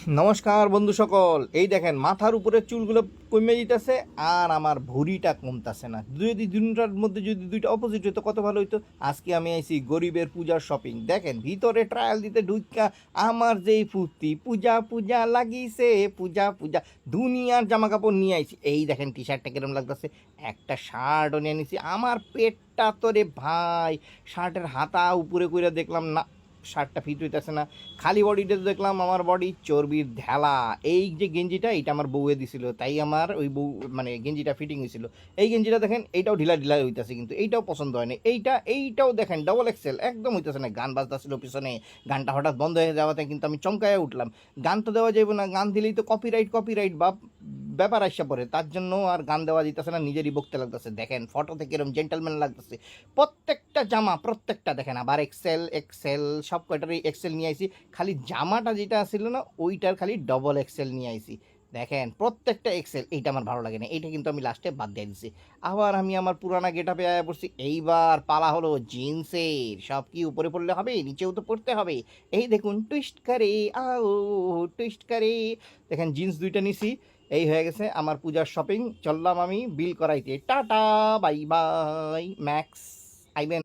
নমস্কার বন্ধু সকল, এই দেখেন মাথার উপরে চুলগুলো কমে যেতেছে আর আমার ভুঁড়িটা কমতাছে না। যদি দুটার মধ্যে যদি দুইটা অপোজিট হতো কত ভালো হইতো। আজকে আমি আইছি গরিবের পূজার শপিং, দেখেন ভিতরে ট্রায়াল দিতে ঢুকা আমার যেই ফুর্তি, পূজা পূজা লাগিছে, পূজা পূজা দুনিয়ার জামা কাপড় নিয়ে আইছি। এই দেখেন টি শার্টটা কিরম লাগতেছে, একটা শার্টও নিয়ে নিছি। আমার পেটটা তো রে ভাই, শার্টের হাতা উপরে করে দেখলাম না, শার্টটা ফিট হইতেছে না। খালি বডিটা দেখলাম আমার বডি চর্বির ঢেলা। এই যে গেঞ্জিটা, এটা আমার বউয়ে দিছিল, তাই আমার ওই বউ মানে গেঞ্জিটা ফিটিং হয়েছিল। এই গেঞ্জিটা দেখেন, এইটাও ঢিলা ঢিলা হইতেছে, কিন্তু এইটাও পছন্দ হয় না। এইটাও দেখেন ডবল এক্সেল, একদম হইতেছে না। গান বাজতেছিল পিছনে, গানটা হঠাৎ বন্ধ হয়ে যাওয়াতে কিন্তু আমি চমকায় উঠলাম। গান তো দেওয়া যাইব না, গান দিলেই তো কপিরাইট বা ব্যাপার আসা পড়ে, তার জন্য আর গান দেওয়া যেতেছে না, নিজেরই বকতে লাগতেছে। দেখেন ফটোতে কিরম জেন্টলম্যান লাগতেছে। প্রত্যেকটা জামা প্রত্যেকটা দেখেন, আবার এক্সেল এক্সেল সব কয়টারই এক্সেল নিয়ে আইছি। খালি জামাটা যেটা ছিল না, ওইটার খালি ডবল এক্সেল নিয়ে আইছি। দেখেন প্রত্যেকটা এক্সেল, এইটা আমার ভালো লাগে না, এইটা কিন্তু আমি লাস্টে বাদ দিয়ে দিছি। আবার আমি আমার পুরানা গেটআপে আয়া পড়ছি। এইবার পালা হলো জিন্সের। সব কি উপরে পড়লে হবে, নিচেও তো পড়তে হবে। এই দেখুন টুইস্ট করে, আও টুইস্ট করে। দেখেন জিন্স দুইটা নিছি। এই হয়ে গেছে আমার পূজার শপিং। চললাম আমি বিল করাইতে। Tata, bye bye. ম্যাক্স আইবেন।